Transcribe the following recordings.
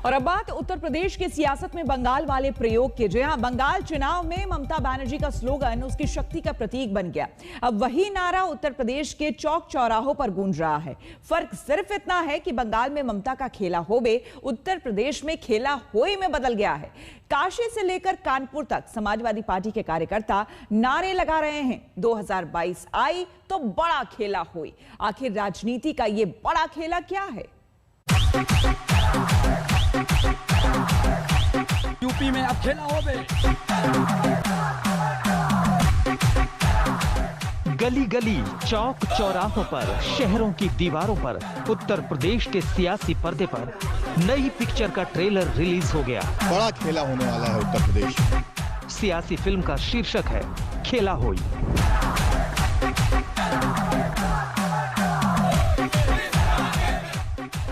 और अब बात उत्तर प्रदेश की सियासत में बंगाल वाले प्रयोग की। जी हां, बंगाल चुनाव में ममता बनर्जी का स्लोगन उसकी शक्ति का प्रतीक बन गया। अब वही नारा उत्तर प्रदेश के चौक चौराहों पर गूंज रहा है। फर्क सिर्फ इतना है कि बंगाल में ममता का खेला होबे उत्तर प्रदेश में खेला होई में बदल गया है। काशी से लेकर कानपुर तक समाजवादी पार्टी के कार्यकर्ता नारे लगा रहे हैं, 2022 आई तो बड़ा खेला होई। आखिर राजनीति का ये बड़ा खेला क्या है? यूपी में अब खेला होबे। गली गली, चौक चौराहों पर, शहरों की दीवारों पर उत्तर प्रदेश के सियासी पर्दे पर नई पिक्चर का ट्रेलर रिलीज हो गया। बड़ा खेला होने वाला है उत्तर प्रदेश में। सियासी फिल्म का शीर्षक है खेला होई।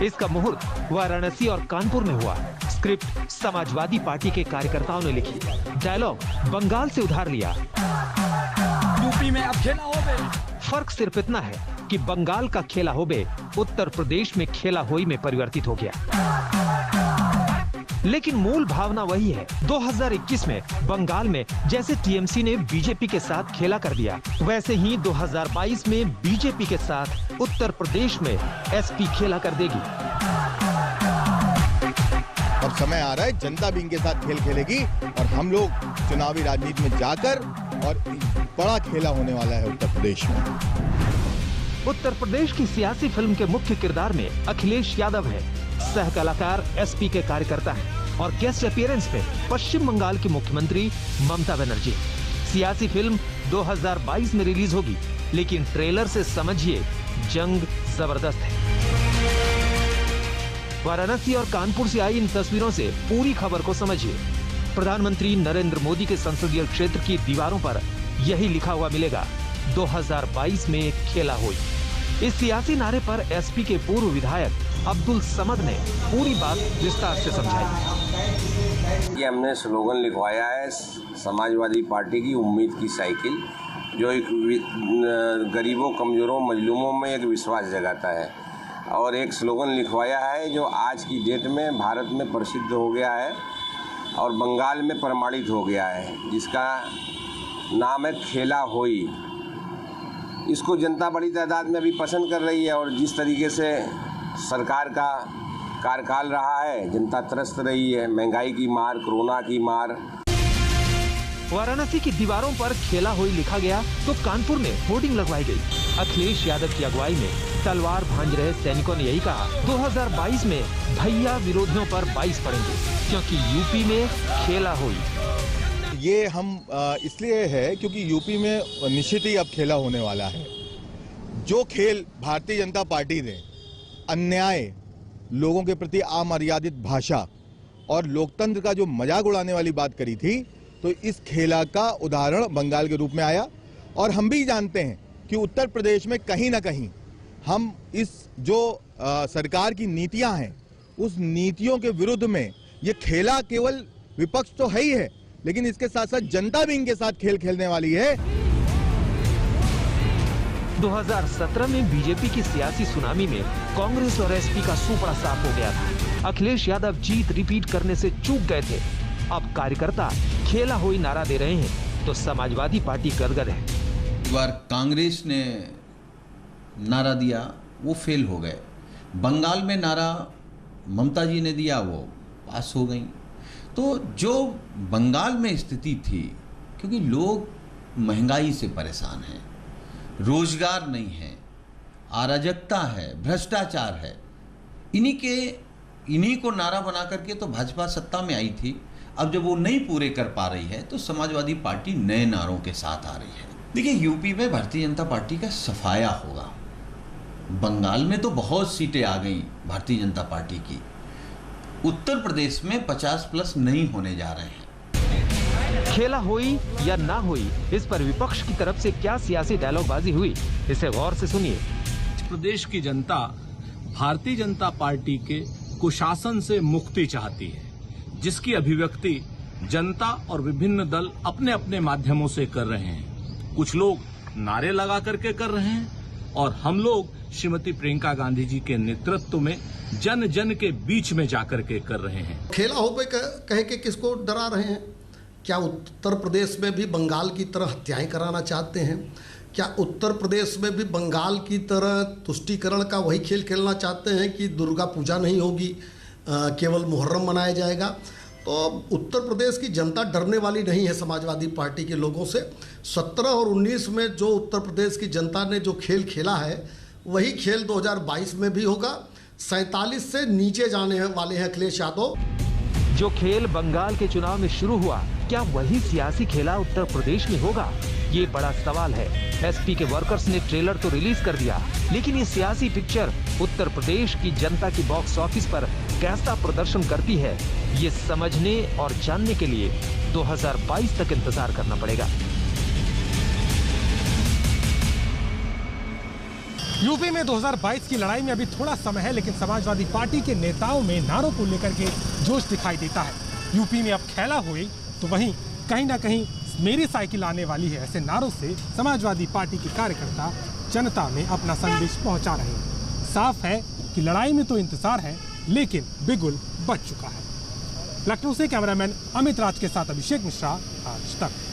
इसका मुहूर्त वाराणसी और कानपुर में हुआ। स्क्रिप्ट समाजवादी पार्टी के कार्यकर्ताओं ने लिखी, डायलॉग बंगाल से उधार लिया। यूपी में अब खेला होबे। फर्क सिर्फ इतना है कि बंगाल का खेला होबे उत्तर प्रदेश में खेला होई में परिवर्तित हो गया, लेकिन मूल भावना वही है। 2021 में बंगाल में जैसे टीएमसी ने बीजेपी के साथ खेला कर दिया, वैसे ही 2022 में बीजेपी के साथ उत्तर प्रदेश में एसपी खेला कर देगी। अब समय आ रहा है, जनता भी इनके साथ खेल खेलेगी और हम लोग चुनावी राजनीति में जाकर, और बड़ा खेला होने वाला है उत्तर प्रदेश में। उत्तर प्रदेश की सियासी फिल्म के मुख्य किरदार में अखिलेश यादव है, सह कलाकार एसपी के कार्यकर्ता हैं और गेस्ट अपीयरेंस में पश्चिम बंगाल की मुख्यमंत्री ममता बनर्जी। सियासी फिल्म 2022 में रिलीज होगी, लेकिन ट्रेलर से समझिए जंग जबरदस्त है। वाराणसी और कानपुर से आई इन तस्वीरों से पूरी खबर को समझिए। प्रधानमंत्री नरेंद्र मोदी के संसदीय क्षेत्र की दीवारों पर यही लिखा हुआ मिलेगा, 2022 में खेला होई। इस सियासी नारे पर एसपी के पूर्व विधायक अब्दुल समद ने पूरी बात विस्तार से समझाई। ये हमने स्लोगन लिखवाया है समाजवादी पार्टी की उम्मीद की साइकिल, जो एक गरीबों, कमजोरों, मजलूमों में एक विश्वास जगाता है, और एक स्लोगन लिखवाया है जो आज की डेट में भारत में प्रसिद्ध हो गया है और बंगाल में प्रमाणित हो गया है, जिसका नाम है खेला होई। इसको जनता बड़ी तादाद में अभी पसंद कर रही है, और जिस तरीके से सरकार का कार्यकाल रहा है, जनता त्रस्त रही है, महंगाई की मार, कोरोना की मार। वाराणसी की दीवारों पर खेला होई लिखा गया तो कानपुर में होर्डिंग लगवाई गई। अखिलेश यादव की अगुवाई में तलवार भांज रहे सैनिकों ने यही कहा, 2022 में भैया विरोधियों पर 22 पड़ेंगे, क्योंकि यूपी में खेला होई। ये हम इसलिए है क्योंकि यूपी में निश्चित ही अब खेला होने वाला है। जो खेल भारतीय जनता पार्टी ने अन्याय, लोगों के प्रति अमर्यादित भाषा और लोकतंत्र का जो मजाक उड़ाने वाली बात करी थी, तो इस खेला का उदाहरण बंगाल के रूप में आया। और हम भी जानते हैं कि उत्तर प्रदेश में कहीं ना कहीं हम इस जो सरकार की नीतियां हैं, उस नीतियों के विरुद्ध में ये खेला केवल विपक्ष तो है ही है, लेकिन इसके साथ साथ जनता भी इनके साथ खेल खेलने वाली है। 2017 में बीजेपी की सियासी सुनामी में कांग्रेस और एसपी का सुपड़ा साफ हो गया था। अखिलेश यादव जीत रिपीट करने से चूक गए थे। अब कार्यकर्ता खेला होई नारा दे रहे हैं तो समाजवादी पार्टी गदगद है। इस बार कांग्रेस ने नारा दिया, वो फेल हो गए। बंगाल में नारा ममता जी ने दिया, वो पास हो गई। तो जो बंगाल में स्थिति थी, क्योंकि लोग महंगाई से परेशान हैं, रोजगार नहीं है, अराजकता है, भ्रष्टाचार है, इन्हीं को नारा बना करके तो भाजपा सत्ता में आई थी। अब जब वो नहीं पूरे कर पा रही है तो समाजवादी पार्टी नए नारों के साथ आ रही है। देखिए, यूपी में भारतीय जनता पार्टी का सफाया होगा। बंगाल में तो बहुत सीटें आ गई भारतीय जनता पार्टी की। उत्तर प्रदेश में 50+ नहीं होने जा रहे हैं। खेला होई या ना होई, इस पर विपक्ष की तरफ से क्या सियासी डायलॉगबाजी हुई, इसे गौर से सुनिए। प्रदेश की जनता भारतीय जनता पार्टी के कुशासन से मुक्ति चाहती है, जिसकी अभिव्यक्ति जनता और विभिन्न दल अपने अपने माध्यमों से कर रहे हैं। कुछ लोग नारे लगा करके कर रहे हैं और हम लोग श्रीमती प्रियंका गांधी जी के नेतृत्व में जन जन के बीच में जाकर के कर रहे हैं। खेला हो पे कह के किसको डरा रहे हैं? क्या उत्तर प्रदेश में भी बंगाल की तरह हत्याएं कराना चाहते हैं? क्या उत्तर प्रदेश में भी बंगाल की तरह तुष्टीकरण का वही खेल खेलना चाहते हैं कि दुर्गा पूजा नहीं होगी, केवल मुहर्रम मनाया जाएगा? तो उत्तर प्रदेश की जनता डरने वाली नहीं है समाजवादी पार्टी के लोगों से। 17 और 19 में जो उत्तर प्रदेश की जनता ने जो खेल खेला है वही खेल 2022 में भी होगा। 47 से नीचे जाने वाले हैं अखिलेश यादव। जो खेल बंगाल के चुनाव में शुरू हुआ, क्या वही सियासी खेला उत्तर प्रदेश में होगा? ये बड़ा सवाल है। एसपी के वर्कर्स ने ट्रेलर तो रिलीज कर दिया, लेकिन ये सियासी पिक्चर उत्तर प्रदेश की जनता की बॉक्स ऑफिस पर कैसा प्रदर्शन करती है, ये समझने और जानने के लिए 2022 तक इंतजार करना पड़ेगा। यूपी में 2022 की लड़ाई में अभी थोड़ा समय है, लेकिन समाजवादी पार्टी के नेताओं में नारों को लेकर के जोश दिखाई देता है। यूपी में अब खेला हुई तो वहीं कहीं ना कहीं मेरी साइकिल आने वाली है, ऐसे नारों से समाजवादी पार्टी के कार्यकर्ता जनता में अपना संदेश पहुंचा रहे हैं। साफ है कि लड़ाई में तो इंतजार है, लेकिन बिगुल बच चुका है। लखनऊ से कैमरामैन अमित राज के साथ अभिषेक मिश्रा, आज तक।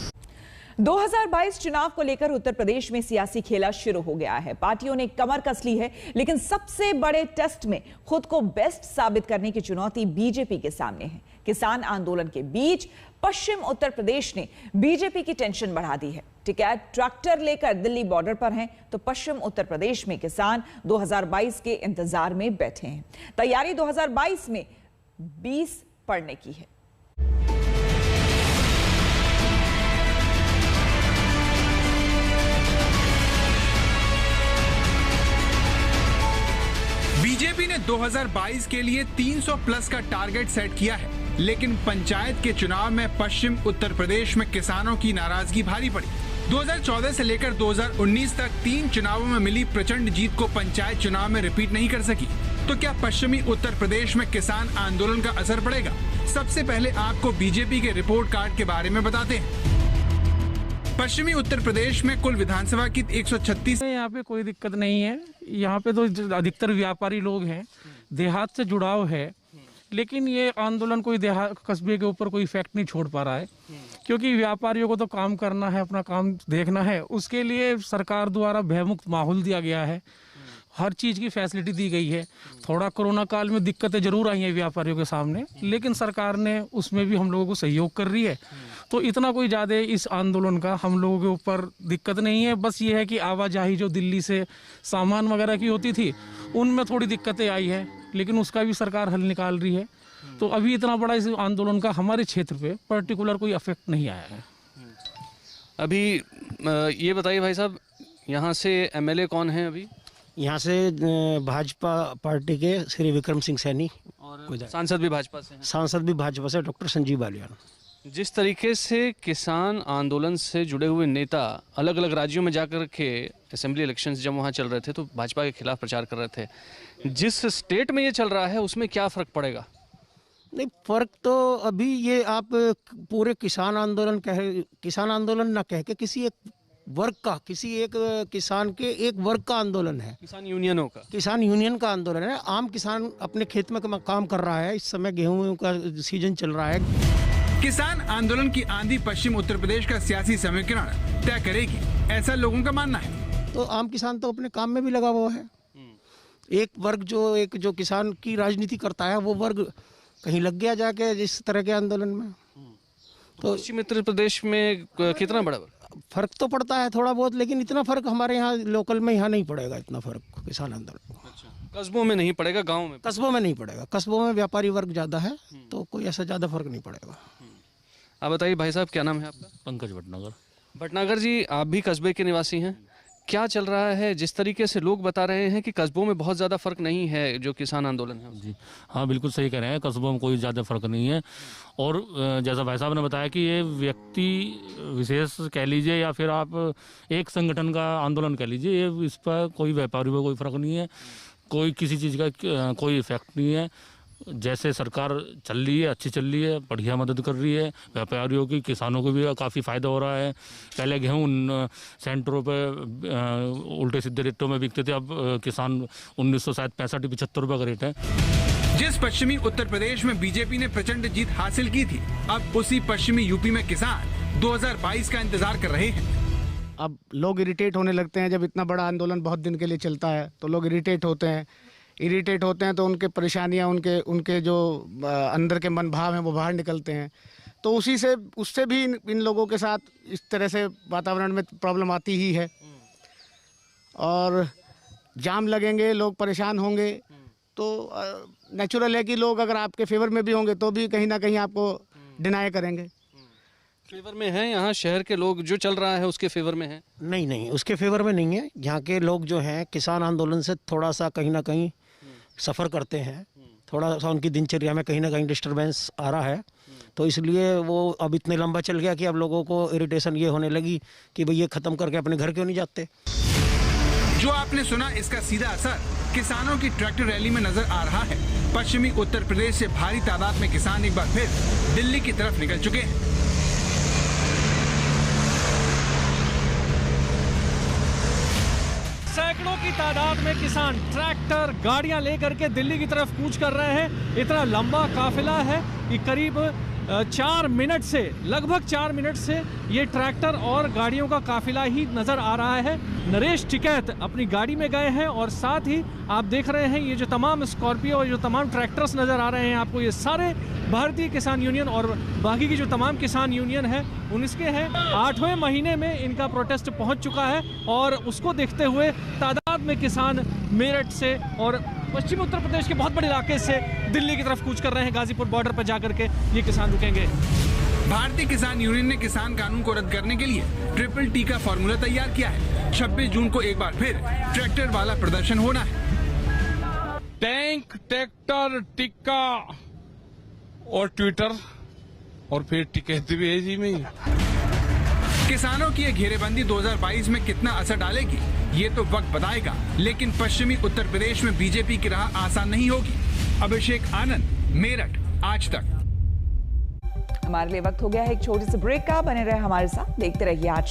2022 चुनाव को लेकर उत्तर प्रदेश में सियासी खेला शुरू हो गया है। पार्टियों ने कमर कस ली है, लेकिन सबसे बड़े टेस्ट में खुद को बेस्ट साबित करने की चुनौती बीजेपी के सामने है। किसान आंदोलन के बीच पश्चिम उत्तर प्रदेश ने बीजेपी की टेंशन बढ़ा दी है। टिकैत ट्रैक्टर लेकर दिल्ली बॉर्डर पर हैं, तो पश्चिम उत्तर प्रदेश में किसान 2022 के इंतजार में बैठे हैं। तैयारी 2022 में 20 पड़ने की है। बीजेपी ने 2022 के लिए 300 प्लस का टारगेट सेट किया है, लेकिन पंचायत के चुनाव में पश्चिम उत्तर प्रदेश में किसानों की नाराजगी भारी पड़ी। 2014 से लेकर 2019 तक 3 चुनावों में मिली प्रचंड जीत को पंचायत चुनाव में रिपीट नहीं कर सकी। तो क्या पश्चिमी उत्तर प्रदेश में किसान आंदोलन का असर पड़ेगा? सबसे पहले आपको बीजेपी के रिपोर्ट कार्ड के बारे में बताते हैं। पश्चिमी उत्तर प्रदेश में कुल विधानसभा की 136। यहाँ पे कोई दिक्कत नहीं है। यहाँ पे तो अधिकतर व्यापारी लोग हैं, देहात से जुड़ाव है, लेकिन ये आंदोलन कोई देहात कस्बे के ऊपर कोई इफेक्ट नहीं छोड़ पा रहा है, क्योंकि व्यापारियों को तो काम करना है, अपना काम देखना है। उसके लिए सरकार द्वारा भयमुक्त माहौल दिया गया है, हर चीज़ की फैसिलिटी दी गई है। थोड़ा कोरोना काल में दिक्कतें जरूर आई हैं व्यापारियों के सामने, लेकिन सरकार ने उसमें भी हम लोगों को सहयोग कर रही है। तो इतना कोई ज़्यादा इस आंदोलन का हम लोगों के ऊपर दिक्कत नहीं है। बस ये है कि आवाजाही जो दिल्ली से सामान वगैरह की होती थी, उनमें थोड़ी दिक्कतें आई है, लेकिन उसका भी सरकार हल निकाल रही है। तो अभी इतना बड़ा इस आंदोलन का हमारे क्षेत्र पे पर्टिकुलर कोई इफेक्ट नहीं आया है। अभी ये बताइए भाई साहब, यहाँ से एमएलए कौन है अभी? यहाँ से भाजपा पार्टी के श्री विक्रम सिंह सैनी, और सांसद भी भाजपा से हैं। सांसद भी भाजपा से डॉक्टर संजीव बालियान। जिस तरीके से किसान आंदोलन से जुड़े हुए नेता अलग अलग राज्यों में जाकर के असेंबली इलेक्शंस जब वहाँ चल रहे थे तो भाजपा के खिलाफ प्रचार कर रहे थे, जिस स्टेट में ये चल रहा है उसमें क्या फ़र्क पड़ेगा? नहीं, फ़र्क तो अभी ये आप पूरे किसान आंदोलन ना कह के किसी एक वर्ग का, किसी एक किसान के एक वर्ग का आंदोलन है, किसान यूनियनों का, किसान यूनियन का आंदोलन है। आम किसान अपने खेत में काम कर रहा है, इस समय गेहूं का सीजन चल रहा है। किसान आंदोलन की आंधी पश्चिम उत्तर प्रदेश का सियासी समीकरण तय करेगी, ऐसा लोगों का मानना है। तो आम किसान तो अपने काम में भी लगा हुआ है। एक वर्ग जो किसान की राजनीति करता है, वो वर्ग कहीं लग गया जाके इस तरह के आंदोलन में। तो पश्चिम उत्तर प्रदेश में कितना बड़ा फर्क तो पड़ता है थोड़ा बहुत, लेकिन इतना फर्क हमारे यहाँ लोकल में यहाँ नहीं पड़ेगा। इतना फर्क किसान आंदोलन कस्बों में नहीं पड़ेगा, गाँव में? कस्बों में नहीं पड़ेगा, कस्बों में व्यापारी वर्ग ज़्यादा है, तो कोई ऐसा ज़्यादा फर्क नहीं पड़ेगा। आप बताइए भाई साहब, क्या नाम है आपका? पंकज भटनागर। भटनागर जी, आप भी कस्बे के निवासी हैं, क्या चल रहा है? जिस तरीके से लोग बता रहे हैं कि कस्बों में बहुत ज़्यादा फर्क नहीं है जो किसान आंदोलन है। जी हाँ, बिल्कुल सही कह रहे हैं, कस्बों में कोई ज़्यादा फर्क नहीं है। और जैसा भाई साहब ने बताया कि ये व्यक्ति विशेष कह लीजिए या फिर आप एक संगठन का आंदोलन कह लीजिए, ये इस पर कोई व्यापारी पर कोई फर्क नहीं है, कोई किसी चीज़ का कोई इफेक्ट नहीं है। जैसे सरकार चल रही है, अच्छी चल रही है, बढ़िया मदद कर रही है व्यापारियों की, किसानों को भी काफ़ी फ़ायदा हो रहा है। पहले गेहूँ सेंटरों पे उल्टे सीधे रेटों में बिकते थे, अब किसान 1965-75 रुपये का रेट है। जिस पश्चिमी उत्तर प्रदेश में बीजेपी ने प्रचंड जीत हासिल की थी, अब उसी पश्चिमी यूपी में किसान 2022 का इंतजार कर रहे हैं। अब लोग इरिटेट होने लगते हैं। जब इतना बड़ा आंदोलन बहुत दिन के लिए चलता है तो लोग इरिटेट होते हैं तो उनके परेशानियां, उनके जो अंदर के मन भाव हैं वो बाहर निकलते हैं। तो उससे भी इन लोगों के साथ इस तरह से वातावरण में प्रॉब्लम आती ही है। और जाम लगेंगे, लोग परेशान होंगे, तो नेचुरल है कि लोग अगर आपके फेवर में भी होंगे तो भी कहीं ना कहीं आपको डिनाई करेंगे। फेवर में हैं यहाँ शहर के लोग, जो चल रहा है उसके फेवर में हैं? नहीं, उसके फेवर में नहीं है। यहाँ के लोग जो हैं किसान आंदोलन से थोड़ा सा कहीं ना कहीं सफ़र करते हैं, थोड़ा सा उनकी दिनचर्या में कहीं ना कहीं डिस्टर्बेंस आ रहा है। तो इसलिए वो अब इतने लंबा चल गया कि अब लोगों को इरिटेशन ये होने लगी कि भाई ये ख़त्म करके अपने घर क्यों नहीं जाते। जो आपने सुना, इसका सीधा असर किसानों की ट्रैक्टर रैली में नजर आ रहा है। पश्चिमी उत्तर प्रदेश से भारी तादाद में किसान एक बार फिर दिल्ली की तरफ निकल चुके हैं। सैकड़ों की तादाद में किसान ट्रैक्टर गाड़ियां लेकर के दिल्ली की तरफ कूच कर रहे हैं। इतना लंबा काफिला है कि करीब लगभग 4 मिनट से ये ट्रैक्टर और गाड़ियों का काफिला ही नजर आ रहा है। नरेश टिकैत अपनी गाड़ी में गए हैं और साथ ही आप देख रहे हैं ये जो तमाम स्कॉर्पियो और जो तमाम ट्रैक्टर्स नजर आ रहे हैं आपको, ये सारे भारतीय किसान यूनियन और बाकी की जो तमाम किसान यूनियन है उनके हैं। 8वें महीने में इनका प्रोटेस्ट पहुंच चुका है और उसको देखते हुए तादाद में किसान मेरठ से और पश्चिम उत्तर प्रदेश के बहुत बड़े इलाके से दिल्ली की तरफ कूच कर रहे हैं। गाजीपुर बॉर्डर पर जाकर के ये किसान रुकेंगे। भारतीय किसान यूनियन ने किसान कानून को रद्द करने के लिए ट्रिपल टी का फॉर्मूला तैयार किया है। 26 जून को एक बार फिर ट्रैक्टर वाला प्रदर्शन होना है। टैंक, ट्रैक्टर, टिक्का और ट्विटर और फिर टिकट भी है जी में। किसानों की ये घेरेबंदी 2022 में कितना असर डालेगी ये तो वक्त बताएगा, लेकिन पश्चिमी उत्तर प्रदेश में बीजेपी की राह आसान नहीं होगी। अभिषेक आनंद, मेरठ, आज तक। हमारे लिए वक्त हो गया है एक छोटे से ब्रेक का। बने रहे हमारे साथ, देखते रहिए आज